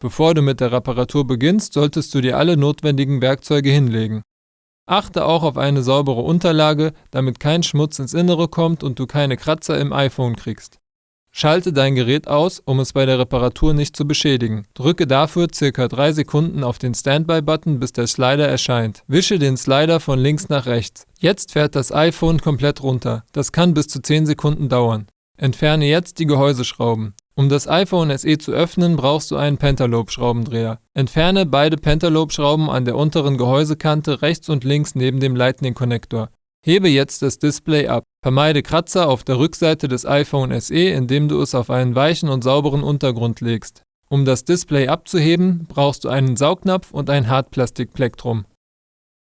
Bevor du mit der Reparatur beginnst, solltest du dir alle notwendigen Werkzeuge hinlegen. Achte auch auf eine saubere Unterlage, damit kein Schmutz ins Innere kommt und du keine Kratzer im iPhone kriegst. Schalte dein Gerät aus, um es bei der Reparatur nicht zu beschädigen. Drücke dafür ca. 3 Sekunden auf den Standby-Button, bis der Slider erscheint. Wische den Slider von links nach rechts. Jetzt fährt das iPhone komplett runter. Das kann bis zu 10 Sekunden dauern. Entferne jetzt die Gehäuseschrauben. Um das iPhone SE zu öffnen, brauchst du einen Pentalobe-Schraubendreher. Entferne beide Pentalobe-Schrauben an der unteren Gehäusekante rechts und links neben dem Lightning-Konnektor. Hebe jetzt das Display ab. Vermeide Kratzer auf der Rückseite des iPhone SE, indem du es auf einen weichen und sauberen Untergrund legst. Um das Display abzuheben, brauchst du einen Saugnapf und ein Hartplastikplektrum.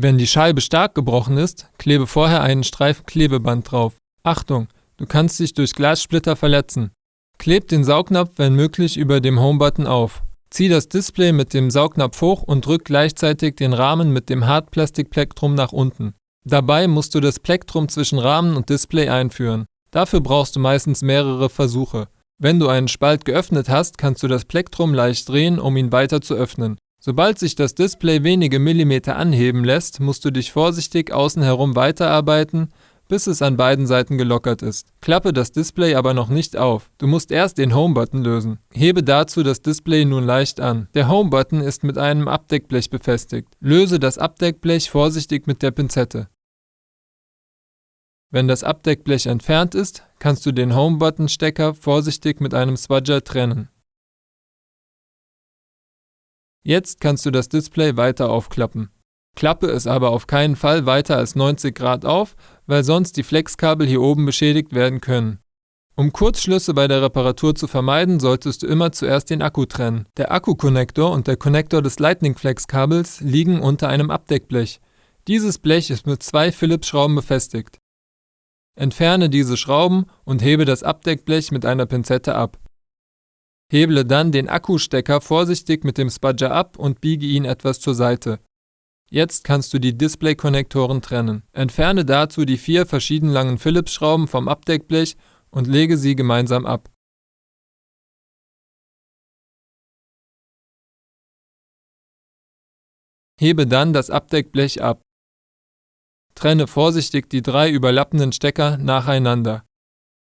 Wenn die Scheibe stark gebrochen ist, klebe vorher einen Streifen Klebeband drauf. Achtung, du kannst dich durch Glassplitter verletzen. Kleb den Saugnapf, wenn möglich, über dem Home-Button auf. Zieh das Display mit dem Saugnapf hoch und drück gleichzeitig den Rahmen mit dem Hartplastikplektrum nach unten. Dabei musst du das Plektrum zwischen Rahmen und Display einführen. Dafür brauchst du meistens mehrere Versuche. Wenn du einen Spalt geöffnet hast, kannst du das Plektrum leicht drehen, um ihn weiter zu öffnen. Sobald sich das Display wenige Millimeter anheben lässt, musst du dich vorsichtig außen herum weiterarbeiten, bis es an beiden Seiten gelockert ist. Klappe das Display aber noch nicht auf. Du musst erst den Home-Button lösen. Hebe dazu das Display nun leicht an. Der Home-Button ist mit einem Abdeckblech befestigt. Löse das Abdeckblech vorsichtig mit der Pinzette. Wenn das Abdeckblech entfernt ist, kannst du den Home-Button-Stecker vorsichtig mit einem Spudger trennen. Jetzt kannst du das Display weiter aufklappen. Klappe es aber auf keinen Fall weiter als 90 Grad auf, weil sonst die Flexkabel hier oben beschädigt werden können. Um Kurzschlüsse bei der Reparatur zu vermeiden, solltest du immer zuerst den Akku trennen. Der Akkukonnektor und der Konnektor des Lightning-Flex-Kabels liegen unter einem Abdeckblech. Dieses Blech ist mit 2 Phillips-Schrauben befestigt. Entferne diese Schrauben und hebe das Abdeckblech mit einer Pinzette ab. Heble dann den Akkustecker vorsichtig mit dem Spudger ab und biege ihn etwas zur Seite. Jetzt kannst du die Display-Konnektoren trennen. Entferne dazu die 4 verschieden langen Phillips-Schrauben vom Abdeckblech und lege sie gemeinsam ab. Hebe dann das Abdeckblech ab. Trenne vorsichtig die 3 überlappenden Stecker nacheinander.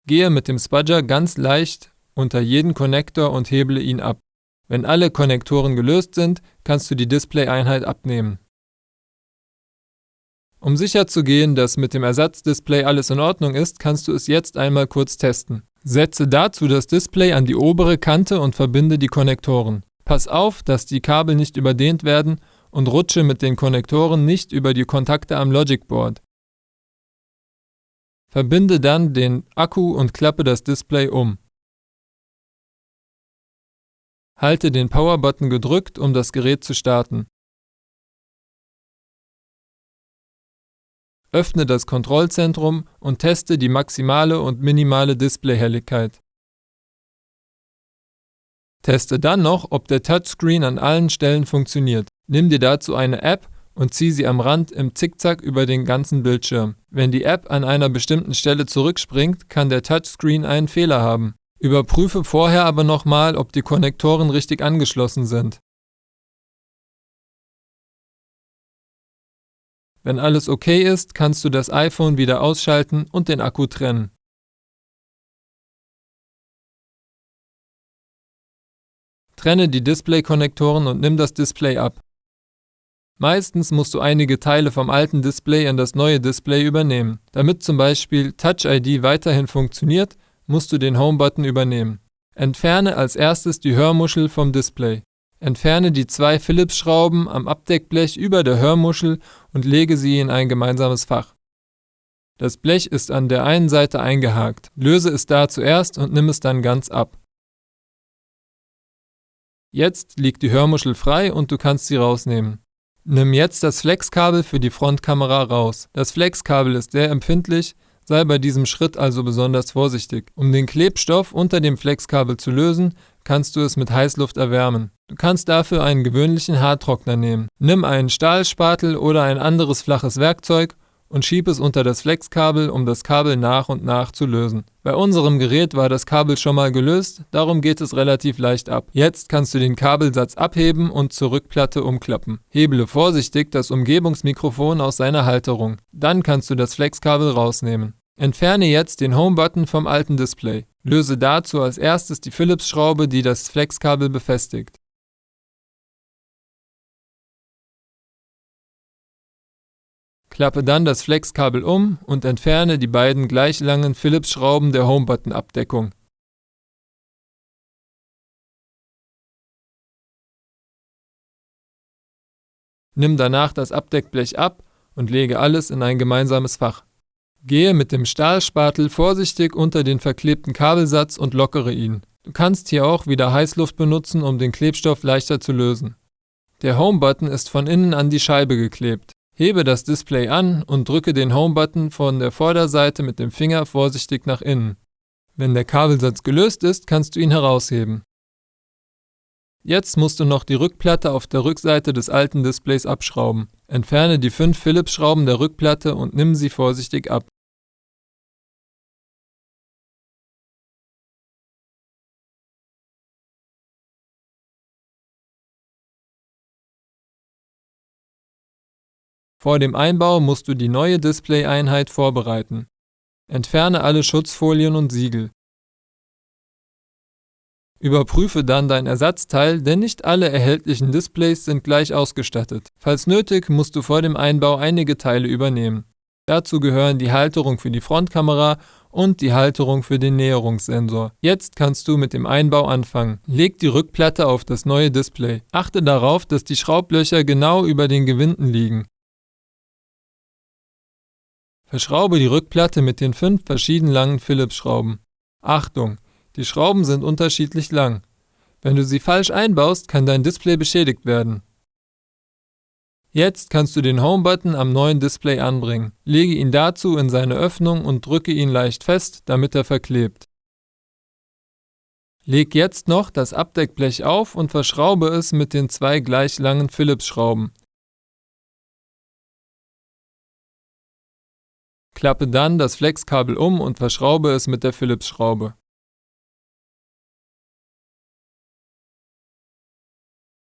Gehe mit dem Spudger ganz leicht unter jeden Konnektor und heble ihn ab. Wenn alle Konnektoren gelöst sind, kannst du die Display-Einheit abnehmen. Um sicherzugehen, dass mit dem Ersatzdisplay alles in Ordnung ist, kannst du es jetzt einmal kurz testen. Setze dazu das Display an die obere Kante und verbinde die Konnektoren. Pass auf, dass die Kabel nicht überdehnt werden und rutsche mit den Konnektoren nicht über die Kontakte am Logic Board. Verbinde dann den Akku und klappe das Display um. Halte den Power-Button gedrückt, um das Gerät zu starten. Öffne das Kontrollzentrum und teste die maximale und minimale Displayhelligkeit. Teste dann noch, ob der Touchscreen an allen Stellen funktioniert. Nimm dir dazu eine App und zieh sie am Rand im Zickzack über den ganzen Bildschirm. Wenn die App an einer bestimmten Stelle zurückspringt, kann der Touchscreen einen Fehler haben. Überprüfe vorher aber nochmal, ob die Konnektoren richtig angeschlossen sind. Wenn alles okay ist, kannst du das iPhone wieder ausschalten und den Akku trennen. Trenne die Display-Konnektoren und nimm das Display ab. Meistens musst du einige Teile vom alten Display in das neue Display übernehmen. Damit zum Beispiel Touch ID weiterhin funktioniert, musst du den Home-Button übernehmen. Entferne als erstes die Hörmuschel vom Display. Entferne die 2 Phillips-Schrauben am Abdeckblech über der Hörmuschel und lege sie in ein gemeinsames Fach. Das Blech ist an der einen Seite eingehakt. Löse es da zuerst und nimm es dann ganz ab. Jetzt liegt die Hörmuschel frei und du kannst sie rausnehmen. Nimm jetzt das Flexkabel für die Frontkamera raus. Das Flexkabel ist sehr empfindlich, sei bei diesem Schritt also besonders vorsichtig. Um den Klebstoff unter dem Flexkabel zu lösen, kannst du es mit Heißluft erwärmen. Du kannst dafür einen gewöhnlichen Haartrockner nehmen. Nimm einen Stahlspatel oder ein anderes flaches Werkzeug und schieb es unter das Flexkabel, um das Kabel nach und nach zu lösen. Bei unserem Gerät war das Kabel schon mal gelöst, darum geht es relativ leicht ab. Jetzt kannst du den Kabelsatz abheben und zur Rückplatte umklappen. Hebele vorsichtig das Umgebungsmikrofon aus seiner Halterung. Dann kannst du das Flexkabel rausnehmen. Entferne jetzt den Home-Button vom alten Display. Löse dazu als erstes die Phillips-Schraube, die das Flexkabel befestigt. Klappe dann das Flexkabel um und entferne die beiden gleich langen Phillips-Schrauben der Home-Button-Abdeckung. Nimm danach das Abdeckblech ab und lege alles in ein gemeinsames Fach. Gehe mit dem Stahlspatel vorsichtig unter den verklebten Kabelsatz und lockere ihn. Du kannst hier auch wieder Heißluft benutzen, um den Klebstoff leichter zu lösen. Der Home-Button ist von innen an die Scheibe geklebt. Hebe das Display an und drücke den Home-Button von der Vorderseite mit dem Finger vorsichtig nach innen. Wenn der Kabelsatz gelöst ist, kannst du ihn herausheben. Jetzt musst du noch die Rückplatte auf der Rückseite des alten Displays abschrauben. Entferne die 5 Phillips-Schrauben der Rückplatte und nimm sie vorsichtig ab. Vor dem Einbau musst du die neue Display-Einheit vorbereiten. Entferne alle Schutzfolien und Siegel. Überprüfe dann dein Ersatzteil, denn nicht alle erhältlichen Displays sind gleich ausgestattet. Falls nötig, musst du vor dem Einbau einige Teile übernehmen. Dazu gehören die Halterung für die Frontkamera und die Halterung für den Näherungssensor. Jetzt kannst du mit dem Einbau anfangen. Leg die Rückplatte auf das neue Display. Achte darauf, dass die Schraublöcher genau über den Gewinden liegen. Verschraube die Rückplatte mit den 5 verschieden langen Phillips-Schrauben. Achtung! Die Schrauben sind unterschiedlich lang. Wenn du sie falsch einbaust, kann dein Display beschädigt werden. Jetzt kannst du den Home-Button am neuen Display anbringen. Lege ihn dazu in seine Öffnung und drücke ihn leicht fest, damit er verklebt. Leg jetzt noch das Abdeckblech auf und verschraube es mit den 2 gleich langen Phillips-Schrauben. Klappe dann das Flexkabel um und verschraube es mit der Phillips-Schraube.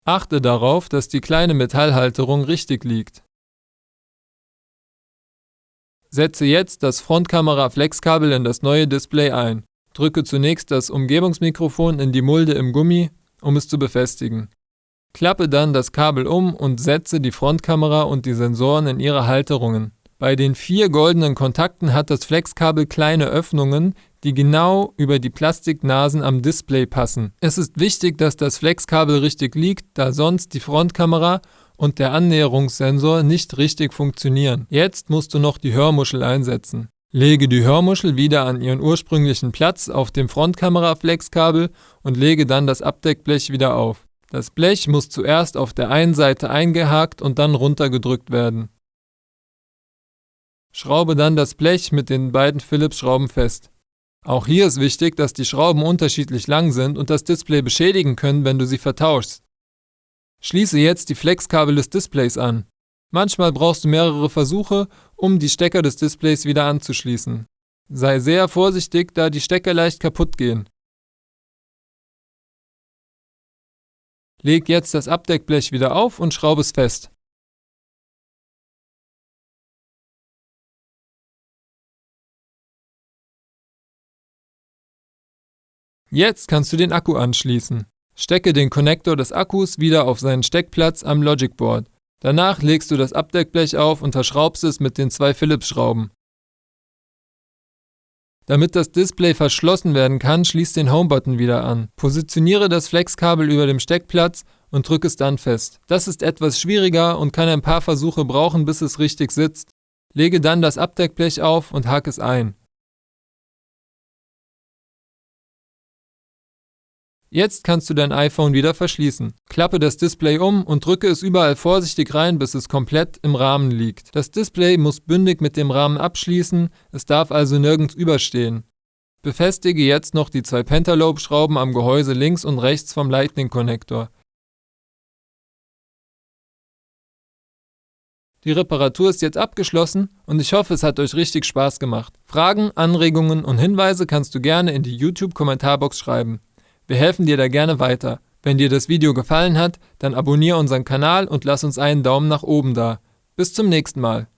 Achte darauf, dass die kleine Metallhalterung richtig liegt. Setze jetzt das Frontkamera-Flexkabel in das neue Display ein. Drücke zunächst das Umgebungsmikrofon in die Mulde im Gummi, um es zu befestigen. Klappe dann das Kabel um und setze die Frontkamera und die Sensoren in ihre Halterungen. Bei den 4 goldenen Kontakten hat das Flexkabel kleine Öffnungen, die genau über die Plastiknasen am Display passen. Es ist wichtig, dass das Flexkabel richtig liegt, da sonst die Frontkamera und der Annäherungssensor nicht richtig funktionieren. Jetzt musst du noch die Hörmuschel einsetzen. Lege die Hörmuschel wieder an ihren ursprünglichen Platz auf dem Frontkamera-Flexkabel und lege dann das Abdeckblech wieder auf. Das Blech muss zuerst auf der einen Seite eingehakt und dann runtergedrückt werden. Schraube dann das Blech mit den beiden Phillips-Schrauben fest. Auch hier ist wichtig, dass die Schrauben unterschiedlich lang sind und das Display beschädigen können, wenn du sie vertauschst. Schließe jetzt die Flexkabel des Displays an. Manchmal brauchst du mehrere Versuche, um die Stecker des Displays wieder anzuschließen. Sei sehr vorsichtig, da die Stecker leicht kaputt gehen. Leg jetzt das Abdeckblech wieder auf und schraube es fest. Jetzt kannst du den Akku anschließen. Stecke den Konnektor des Akkus wieder auf seinen Steckplatz am Logic Board. Danach legst du das Abdeckblech auf und verschraubst es mit den 2 Phillips-Schrauben. Damit das Display verschlossen werden kann, schließ den Home-Button wieder an. Positioniere das Flexkabel über dem Steckplatz und drück es dann fest. Das ist etwas schwieriger und kann ein paar Versuche brauchen, bis es richtig sitzt. Lege dann das Abdeckblech auf und hake es ein. Jetzt kannst du dein iPhone wieder verschließen. Klappe das Display um und drücke es überall vorsichtig rein, bis es komplett im Rahmen liegt. Das Display muss bündig mit dem Rahmen abschließen, es darf also nirgends überstehen. Befestige jetzt noch die 2 Pentalobe-Schrauben am Gehäuse links und rechts vom Lightning-Konnektor. Die Reparatur ist jetzt abgeschlossen und ich hoffe, es hat euch richtig Spaß gemacht. Fragen, Anregungen und Hinweise kannst du gerne in die YouTube-Kommentarbox schreiben. Wir helfen dir da gerne weiter. Wenn dir das Video gefallen hat, dann abonniere unseren Kanal und lass uns einen Daumen nach oben da. Bis zum nächsten Mal.